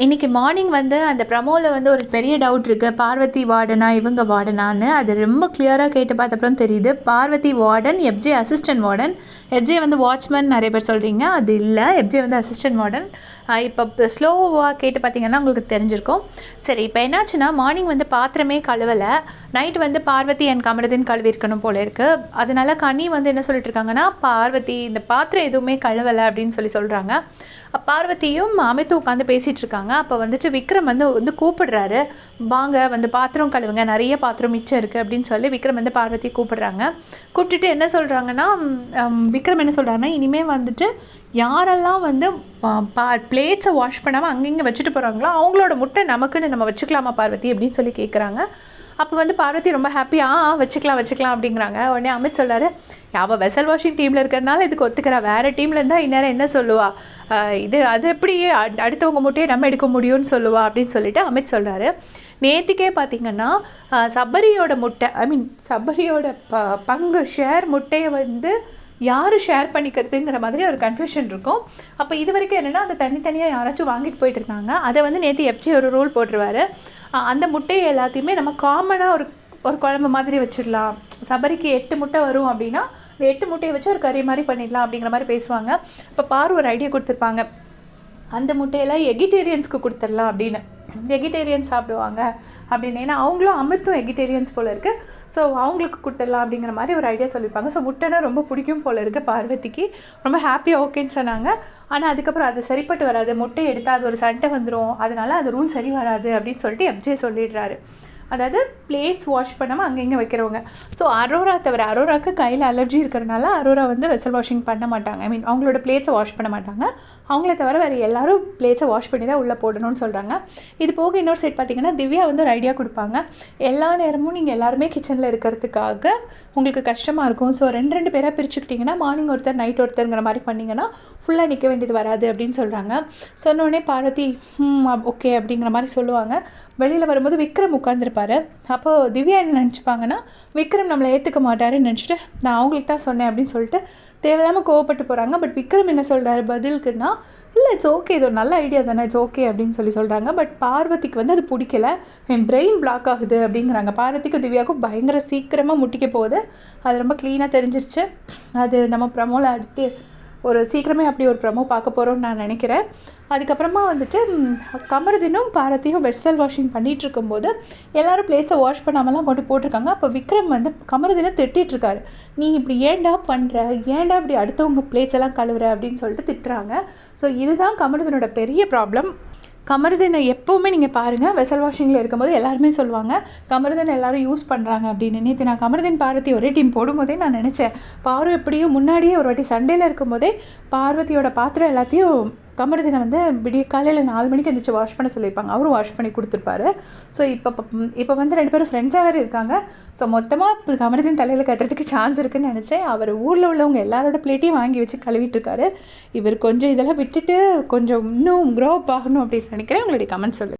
இன்றைக்கி மார்னிங் வந்து அந்த ப்ரமோவில் வந்து ஒரு பெரிய டவுட் இருக்குது, பார்வதி வார்டனா இவங்க வார்டனான்னு. அது ரொம்ப கிளியராக கேட்டு பார்த்தப்பறம் தெரியுது, Parvathi warden, FJ assistant warden. FJ வந்து வாட்ச்மேன் நிறைய பேர் சொல்கிறீங்க, அது இல்லை, எஃப்ஜே வந்து அசிஸ்டன்ட் வார்டன். இப்போ ஸ்லோவாக கேட்டு பார்த்தீங்கன்னா உங்களுக்கு தெரிஞ்சிருக்கும். சரி, இப்போ என்னாச்சுன்னா மார்னிங் வந்து பாத்திரமே கழுவலை, நைட்டு வந்து பார்வதி அண்ட் கமருதீன் கழுவி இருக்கணும் போல இருக்குது. அதனால கனி வந்து என்ன சொல்லிட்டு இருக்காங்கன்னா, பார்வதி இந்த பாத்திரம் எதுவுமே கழுவலை அப்படின்னு சொல்கிறாங்க. பார்வதியும் அமித்தும் உட்காந்து பேசிகிட்டு இருக்காங்க. அப்போ வந்துட்டு விக்ரம் வந்து கூப்பிடுறாரு, வாங்க வந்து பாத்திரம் கழுவுங்க, நிறைய பாத்திரம் மிச்சம் இருக்குது அப்படின்னு சொல்லி விக்ரம் வந்து பார்வதி கூப்பிடுறாங்க. கூப்பிட்டுட்டு என்ன சொல்கிறாங்கன்னா, விக்ரம் என்ன சொல்கிறாங்கன்னா, இனிமேல் வந்துட்டு யாரெல்லாம் வந்து பிளேட்ஸை வாஷ் பண்ணாமல் அங்கங்கே வச்சுட்டு போகிறாங்களோ அவங்களோட முட்டை நமக்குன்னு நம்ம வச்சுக்கலாமா பார்வதி அப்படின்னு சொல்லி கேட்குறாங்க. அப்போ வந்து பார்வதி ரொம்ப ஹாப்பியாக வச்சுக்கலாம் அப்படிங்கிறாங்க. உடனே அமித் சொல்கிறார், அவள் வெசல் வாஷிங் டீமில் இருக்கிறனால இதுக்கு ஒத்துக்கிறா, வேறு டீமில் இருந்தால் இந்நேரம் என்ன சொல்லுவா, அது எப்படி அடுத்தவங்க முட்டையை நம்ம எடுக்க முடியும்னு சொல்லுவா அப்படின்னு சொல்லிட்டு அமித் சொல்கிறாரு. நேற்றுக்கே பார்த்திங்கன்னா சபரியோட முட்டை, சபரியோட பங்கு ஷேர் முட்டையை வந்து யார் ஷேர் பண்ணிக்கிறதுங்கிற மாதிரி ஒரு கன்ஃபியூஷன் இருக்கும். அப்போ இது வரைக்கும் என்னென்னா அந்த தனித்தனியாக யாராச்சும் வாங்கிட்டு போயிட்டு இருக்காங்க. அதை வந்து நேற்று எஃப்ஜே ஒரு ரூல் போட்டுருவார், அந்த முட்டையை எல்லாத்தையுமே நம்ம காமனாக ஒரு குழம்பு மாதிரி வச்சிடலாம். சபரிக்கு 8 முட்டை வரும் அப்படின்னா இந்த 8 முட்டையை வச்சு ஒரு கறி மாதிரி பண்ணிடலாம் அப்படிங்கிற மாதிரி பேசுவாங்க. இப்போ பாரு ஒரு ஐடியா கொடுத்துருப்பாங்க, அந்த முட்டையெல்லாம் எகிட்டேரியன்ஸ்க்கு கொடுத்துடலாம் அப்படின்னு, எகிட்டேரியன்ஸ் சாப்பிடுவாங்க அப்படின்னு. ஏன்னா அவங்களும் அமித்தும் எகிட்டேரியன்ஸ் போல் இருக்குது, ஸோ அவங்களுக்கு கொடுத்துடலாம் அப்படிங்கிற மாதிரி ஒரு ஐடியா சொல்லியிருப்பாங்க. ஸோ முட்டைனா ரொம்ப பிடிக்கும் போல் இருக்குது பார்வதிக்கு. ரொம்ப ஹாப்பியாக ஓகேன்னு சொன்னாங்க. ஆனால் அதுக்கப்புறம் அது சரிப்பட்டு வராது, முட்டை எடுத்தால் அது ஒரு சண்டை வந்துடும், அதனால அது ரூல் சரி வராது அப்படின்னு சொல்லிட்டு எஃப்ஜே சொல்லிடுறாரு. அதாவது பிளேட்ஸ் வாஷ் பண்ணாமல் அங்கங்கே வைக்கிறவங்க. ஸோ அரோரா தவிர, அரோராவுக்கு கையில் அலர்ஜி இருக்கிறனால அரோரா வந்து வெசல் வாஷிங் பண்ண மாட்டாங்க, அவங்களோட பிளேட்ஸை வாஷ் பண்ண மாட்டாங்க. அவங்கள தவிர வேறு எல்லோரும் பிளேட்ஸை வாஷ் பண்ணி தான் உள்ளே போடணும்னு சொல்கிறாங்க. இது போக இன்னொரு சைட் பார்த்திங்கன்னா திவ்யா வந்து ஒரு ஐடியா கொடுப்பாங்க, எல்லா நேரமும் நீங்கள் எல்லாருமே கிச்சனில் இருக்கிறதுக்காக உங்களுக்கு கஷ்டமாக இருக்கும், ஸோ 2 பேராக பிரிச்சுக்கிட்டிங்கன்னா மார்னிங் ஒருத்தர் நைட் ஒருத்தருங்கிற மாதிரி பண்ணிங்கன்னா ஃபுல்லாக நிற்க வேண்டியது வராது அப்படின்னு சொல்கிறாங்க. சொன்னோடனே பார்வதி ஓகே அப்படிங்கிற மாதிரி சொல்லுவாங்க. வெளியில் வரும்போது விக்ரம் உட்காந்துருப்பார். அப்போது திவ்யா என்ன நினச்சிப்பாங்கன்னா, விக்ரம் நம்மளை ஏற்றுக்க மாட்டாருன்னு நினச்சிட்டு நான் அவங்களுக்கு தான் சொன்னேன் அப்படின்னு சொல்லிட்டு தேவையில்லாமல் கோவப்பட்டு போகிறாங்க. பட் விக்ரம் என்ன சொல்கிறாரு பதிலுக்குன்னா, இல்லை இட்ஸ் ஓகே, இது ஒரு நல்ல ஐடியா தானே, இட்ஸ் ஓகே அப்படின்னு சொல்கிறாங்க. பட் பார்வதிக்கு வந்து அது பிடிக்கல, என் பிரெயின் பிளாக் ஆகுது அப்படிங்கிறாங்க. பார்வதிக்கும் திவ்யாவுக்கும் பயங்கர சீக்கிரமாக முட்டிக்க போகுது, அது ரொம்ப க்ளீனாக தெரிஞ்சிருச்சு. அது நம்ம ப்ரமோவில் அடுத்து ஒரு சீக்கிரமே அப்படி ஒரு ப்ரமோ பார்க்க போகிறோம்னு நான் நினைக்கிறேன். அதுக்கப்புறமா வந்துட்டு கமருதீனும் பார்வதியும் வெசல் வாஷிங் பண்ணிகிட்டு இருக்கும்போது எல்லோரும் பிளேட்ஸை வாஷ் பண்ணாமலாம் கொண்டு போட்டிருக்காங்க. அப்போ விக்ரம் வந்து கமருதீனை திட்டிகிட்ருக்காரு, நீ இப்படி ஏன்டா பண்ணுற, ஏன்டா இப்படி அடுத்தவங்க பிளேட்ஸ் எல்லாம் கழுவுற அப்படின்னு சொல்லிட்டு திட்டுறாங்க. ஸோ இதுதான் கமருதீனோட பெரிய ப்ராப்ளம். கமருதீனை எப்போவுமே நீங்கள் பாருங்கள், வெசல் வாஷிங்கில் இருக்கும்போது எல்லாருமே சொல்லுவாங்க கமருதீன் எல்லோரும் யூஸ் பண்ணுறாங்க அப்படின்னு. நேற்று நான் கமருதீன் பார்வதி ஒரே டீம் போடும்போதே நான் நினச்சேன், பாரு எப்படியும் முன்னாடியே ஒரு வாட்டி சண்டேல இருக்கும்போதே பார்வதியோட பாத்திரம் எல்லாத்தையும் கமருதீனை வந்து விடிய காலையில் 4 மணிக்கு எழுந்திரிச்சு வாஷ் பண்ண சொல்லியிருப்பாங்க, அவரும் வாஷ் பண்ணி கொடுத்துருப்பாரு. ஸோ இப்போ வந்து 2 பேரும் ஃப்ரெண்ட்ஸாக வேறு இருக்காங்க. ஸோ மொத்தமாக கமருதீன் தலையில் கட்டுறதுக்கு சான்ஸ் இருக்குதுன்னு நினச்சேன். அவர் ஊரில் உள்ளவங்க எல்லாரோட பிளேட்டையும் வாங்கி வச்சு கழுவிட்டு இருக்காரு. இவர் கொஞ்சம் இதெல்லாம் விட்டுட்டு கொஞ்சம் இன்னும் க்ரோ அப் ஆகணும் அப்படின்னு நினைக்கிறேன். உங்களுடைய கமெண்ட் சொல்லுங்கள்.